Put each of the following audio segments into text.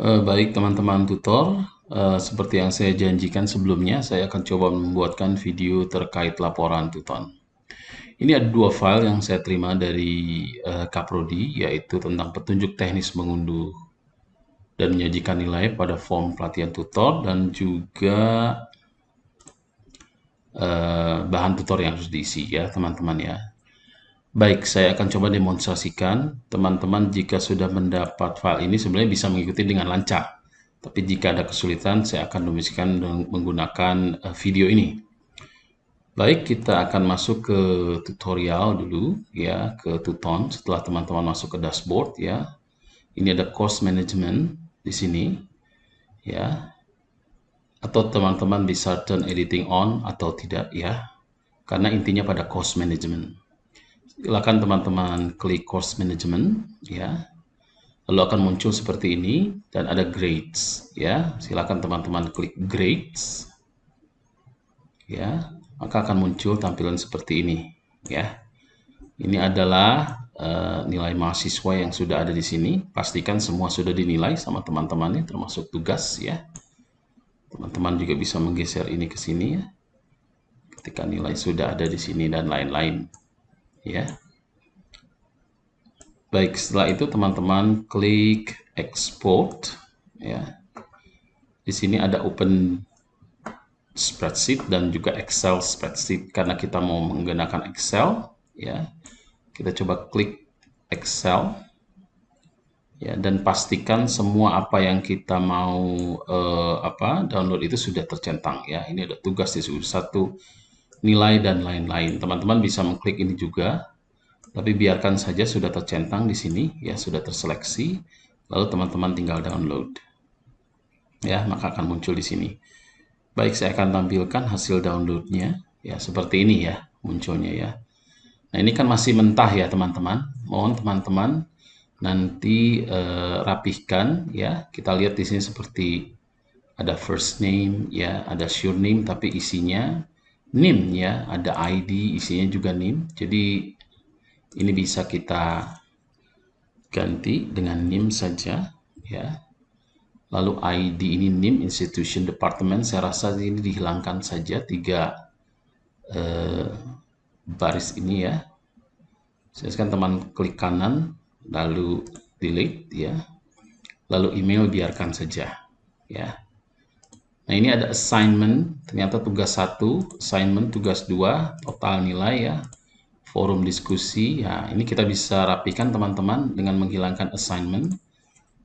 Baik teman-teman tutor, seperti yang saya janjikan sebelumnya, saya akan coba membuatkan video terkait laporan tutor. Ini ada dua file yang saya terima dari Kaprodi, yaitu tentang petunjuk teknis mengunduh dan menyajikan nilai pada form pelatihan tutor dan juga bahan tutor yang harus diisi ya teman-teman ya. Baik, saya akan coba demonstrasikan. Teman-teman jika sudah mendapat file ini sebenarnya bisa mengikuti dengan lancar. Tapi jika ada kesulitan, saya akan demonstrasikan menggunakan video ini. Baik, kita akan masuk ke tutorial dulu ya, ke Tuton setelah teman-teman masuk ke dashboard ya. Ini ada cost management di sini ya. Atau teman-teman bisa turn editing on atau tidak ya. Karena intinya pada cost management. Silakan teman-teman klik cost management ya. Lalu akan muncul seperti ini dan ada grades ya. Silakan teman-teman klik grades ya. Maka akan muncul tampilan seperti ini ya. Ini adalah nilai mahasiswa yang sudah ada di sini. Pastikan semua sudah dinilai sama teman-temannya termasuk tugas ya. Teman-teman juga bisa menggeser ini ke sini ya. Ketika nilai sudah ada di sini dan lain-lain ya. Baik, setelah itu teman-teman klik export ya. Di sini ada open spreadsheet dan juga Excel spreadsheet karena kita mau menggunakan Excel ya. Kita coba klik Excel ya dan pastikan semua apa yang kita mau download itu sudah tercentang ya. Ini ada tugas di satu nilai dan lain-lain. Teman-teman bisa mengklik ini juga. Tapi biarkan saja sudah tercentang di sini ya, sudah terseleksi. Lalu teman-teman tinggal download. Ya, maka akan muncul di sini. Baik, saya akan tampilkan hasil downloadnya. Ya, seperti ini ya munculnya ya. Nah, ini kan masih mentah ya teman-teman. Mohon teman-teman nanti rapihkan ya. Kita lihat di sini seperti ada first name ya, ada surname tapi isinya NIM ya, ada ID isinya juga NIM. Jadi ini bisa kita ganti dengan NIM saja ya. Lalu ID ini NIM institution department, saya rasa ini dihilangkan saja tiga baris ini ya. Silakan teman klik kanan lalu delete ya. Lalu email biarkan saja ya. Nah, ini ada assignment, ternyata tugas 1, assignment tugas 2, total nilai ya. Forum diskusi, ya ini kita bisa rapikan teman-teman dengan menghilangkan assignment.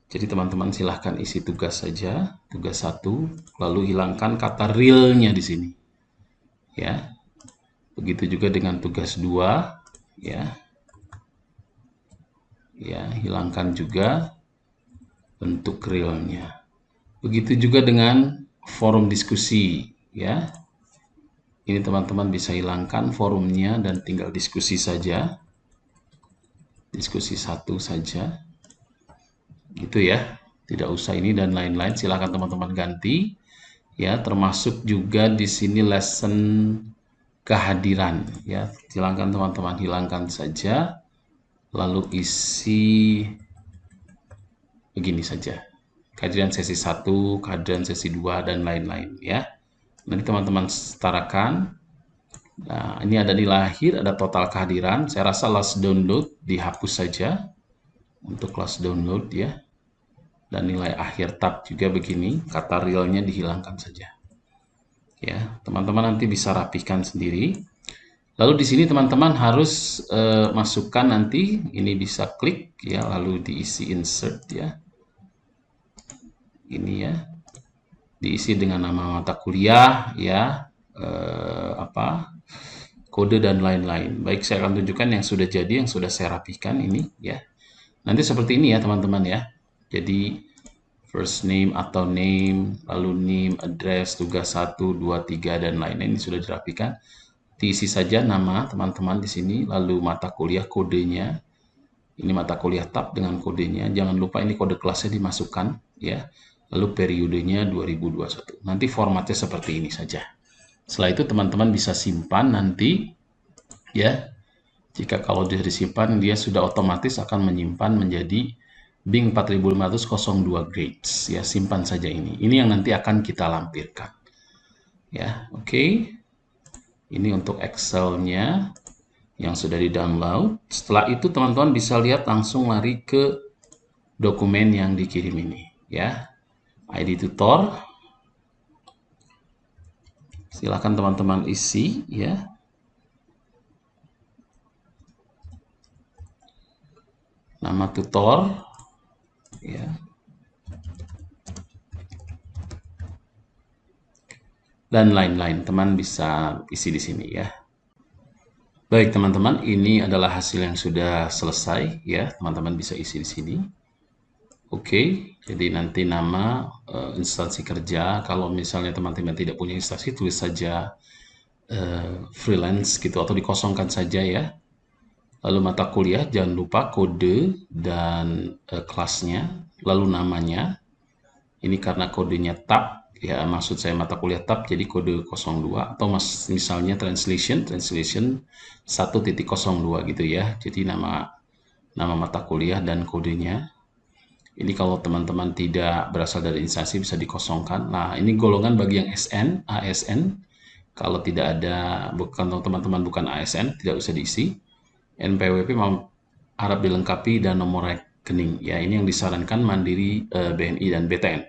Jadi teman-teman silahkan isi tugas saja, tugas 1, lalu hilangkan kata realnya di sini. Ya. Begitu juga dengan tugas 2, ya. Ya, hilangkan juga bentuk realnya. Begitu juga dengan forum diskusi, ya. Ini teman-teman bisa hilangkan forumnya dan tinggal diskusi saja. Diskusi 1 saja. Gitu ya. Tidak usah ini dan lain-lain. Silakan teman-teman ganti. Ya, termasuk juga di sini lesson kehadiran ya. Silakan teman-teman hilangkan saja. Lalu isi begini saja. Kehadiran sesi 1, kehadiran sesi 2 dan lain-lain ya. Nanti teman-teman setarakan. Nah, ini ada nilai akhir, ada total kehadiran. Saya rasa last download dihapus saja untuk last download ya. Dan nilai akhir tab juga begini, kata realnya dihilangkan saja. Ya, teman-teman nanti bisa rapihkan sendiri. Lalu di sini teman-teman harus masukkan nanti, ini bisa klik ya, lalu diisi insert ya. Ini ya. Diisi dengan nama mata kuliah ya, kode dan lain-lain. Baik, saya akan tunjukkan yang sudah jadi, yang sudah saya rapihkan ini ya. Nanti seperti ini ya teman-teman ya. Jadi first name atau name, lalu name, address, tugas 1, 2, 3 dan lain-lain ini sudah dirapikan. Diisi saja nama teman-teman di sini, lalu mata kuliah kodenya. Ini mata kuliah tab dengan kodenya. Jangan lupa ini kode kelasnya dimasukkan ya. Lalu periodenya 2021. Nanti formatnya seperti ini saja. Setelah itu teman-teman bisa simpan nanti ya. Jika kalau sudah disimpan dia sudah otomatis akan menyimpan menjadi Bing 4502 grades ya, simpan saja ini. Ini yang nanti akan kita lampirkan. Ya, oke. Ini untuk Excel-nya yang sudah di-download. Setelah itu teman-teman bisa lihat langsung lari ke dokumen yang dikirim ini ya. ID tutor. Silakan teman-teman isi ya. Nama tutor ya. Dan lain-lain, teman bisa isi di sini ya. Baik teman-teman, ini adalah hasil yang sudah selesai ya. Teman-teman bisa isi di sini. Oke, jadi nanti nama instansi kerja. Kalau misalnya teman-teman tidak punya instansi, tulis saja freelance gitu atau dikosongkan saja ya. Lalu mata kuliah, jangan lupa kode dan kelasnya, lalu namanya. Ini karena kodenya tab ya, maksud saya mata kuliah tab, jadi kode 02 atau misalnya translation 1.02 gitu ya. Jadi nama mata kuliah dan kodenya. Ini kalau teman-teman tidak berasal dari instansi bisa dikosongkan. Nah, ini golongan bagi yang SN, ASN. Kalau tidak ada, bukan teman-teman bukan ASN, tidak usah diisi. NPWP harap dilengkapi dan nomor rekening. Ya, ini yang disarankan Mandiri, BNI dan BTN.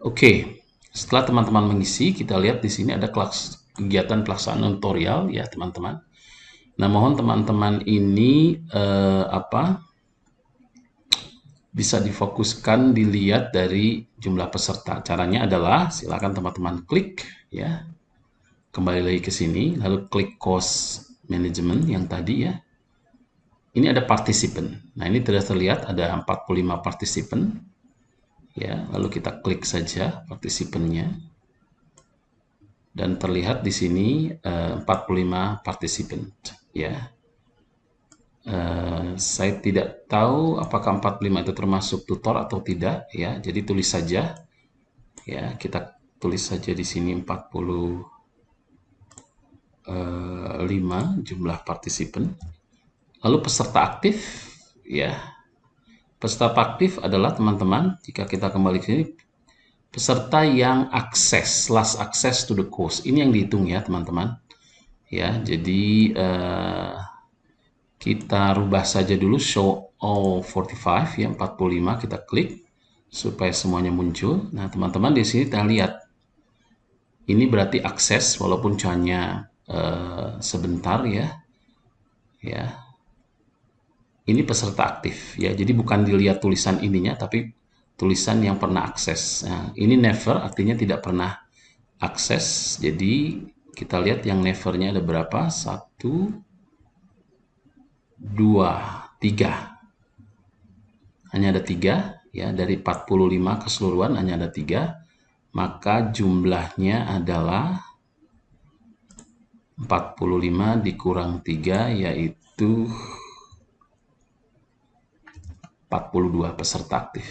Oke, setelah teman-teman mengisi, kita lihat di sini ada kegiatan pelaksanaan tutorial ya teman-teman. Nah, mohon teman-teman ini bisa difokuskan dilihat dari jumlah peserta. Caranya adalah silakan teman-teman klik ya. Kembali lagi ke sini, lalu klik course management yang tadi ya. Ini ada participant. Nah, ini terlihat ada 45 participant. Ya, lalu kita klik saja partisipannya. Dan terlihat di sini 45 participant ya. Saya tidak tahu apakah 45 itu termasuk tutor atau tidak ya. Jadi tulis saja ya, kita tulis saja di sini 45 jumlah partisipan. Lalu peserta aktif ya. Peserta aktif adalah teman-teman, jika kita kembali ke sini, peserta yang akses, last access to the course. Ini yang dihitung ya teman-teman. Ya, jadi kita rubah saja dulu show all 45 ya, 45 kita klik supaya semuanya muncul. Nah, teman-teman di sini kita lihat. Ini berarti akses walaupun hanya sebentar ya. Ya. Ini peserta aktif ya. Jadi bukan dilihat tulisan ininya tapi tulisan yang pernah akses. Nah, ini never artinya tidak pernah akses. Jadi kita lihat yang nevernya ada berapa? 1, 2, 3. Hanya ada 3 ya, dari 45 keseluruhan hanya ada 3. Maka jumlahnya adalah 45 dikurang 3 yaitu 42 peserta aktif.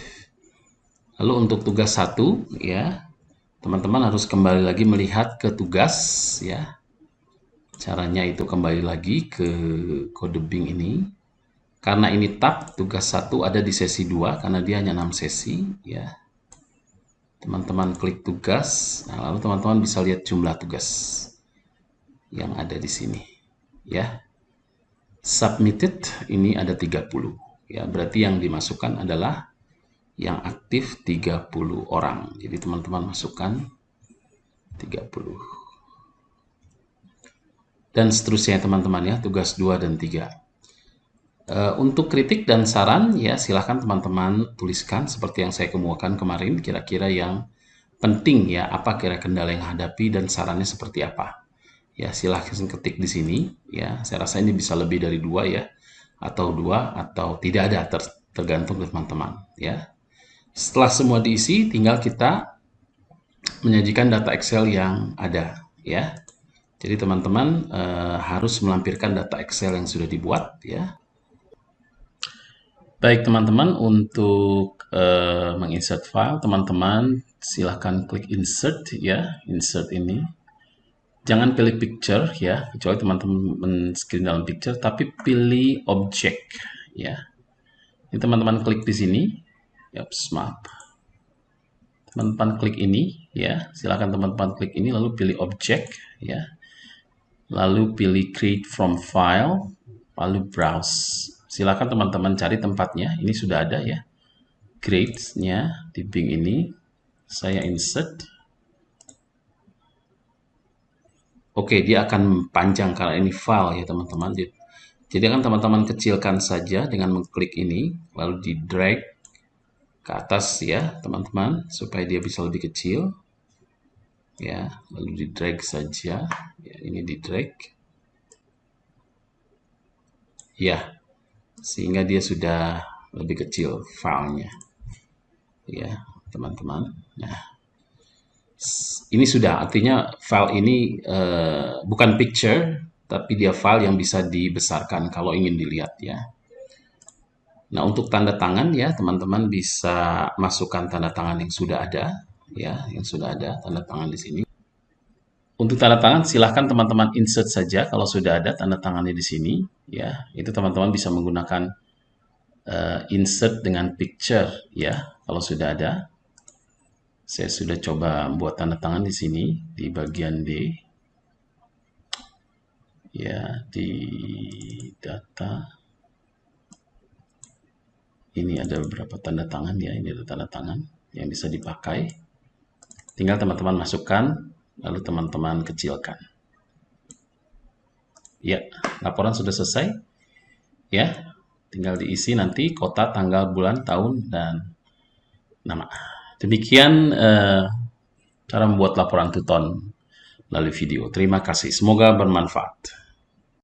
Lalu untuk tugas 1 ya, teman-teman harus kembali lagi melihat ke tugas ya. Caranya itu kembali lagi ke kode Bing ini. Karena ini tab, tugas 1 ada di sesi 2 karena dia hanya 6 sesi ya. Teman-teman klik tugas, nah, lalu teman-teman bisa lihat jumlah tugas yang ada di sini ya. Submitted ini ada 30 ya, berarti yang dimasukkan adalah yang aktif 30 orang. Jadi teman-teman masukkan 30. Dan seterusnya teman-teman ya, tugas 2 dan 3. Untuk kritik dan saran ya silahkan teman-teman tuliskan seperti yang saya kemukakan kemarin, kira-kira yang penting ya, apa kira kendala yang hadapi dan sarannya seperti apa. Ya silahkan ketik di sini ya, saya rasa ini bisa lebih dari 2 ya, atau 2 atau tidak ada, tergantung teman-teman ya. Setelah semua diisi, tinggal kita menyajikan data Excel yang ada ya. Jadi teman-teman harus melampirkan data Excel yang sudah dibuat ya. Baik teman-teman, untuk menginsert file, teman-teman silahkan klik insert ya, insert ini. Jangan pilih picture ya, kecuali teman-teman screen dalam picture, tapi pilih object ya. Ini teman-teman klik di sini Yap, map. Teman-teman klik ini ya, silakan teman-teman klik ini lalu pilih objek ya. Lalu pilih create from file, lalu browse. Silakan teman-teman cari tempatnya. Ini sudah ada ya. Grades-nya di Bing ini. Saya insert. Oke, dia akan panjang karena ini file ya teman-teman. Jadi akan teman-teman kecilkan saja dengan mengklik ini, lalu di drag ke atas ya teman-teman, supaya dia bisa lebih kecil. Ya, lalu di drag saja. Ya, ini di drag. Ya, sehingga dia sudah lebih kecil filenya. Ya, teman-teman. Nah, ini sudah, artinya file ini bukan picture, tapi dia file yang bisa dibesarkan kalau ingin dilihat ya. Nah, untuk tanda tangan ya, teman-teman bisa masukkan tanda tangan yang sudah ada ya, yang sudah ada tanda tangan di sini. Untuk tanda tangan silahkan teman-teman insert saja kalau sudah ada tanda tangannya di sini ya. Itu teman-teman bisa menggunakan insert dengan picture ya kalau sudah ada. Saya sudah coba buat tanda tangan di sini di bagian D. Ya, di data. Ini ada beberapa tanda tangan ya, ini ada tanda tangan yang bisa dipakai. Tinggal teman-teman masukkan, lalu teman-teman kecilkan. Ya, laporan sudah selesai. Ya, tinggal diisi nanti kota, tanggal, bulan, tahun, dan nama. Demikian cara membuat laporan Tuton melalui video. Terima kasih, semoga bermanfaat.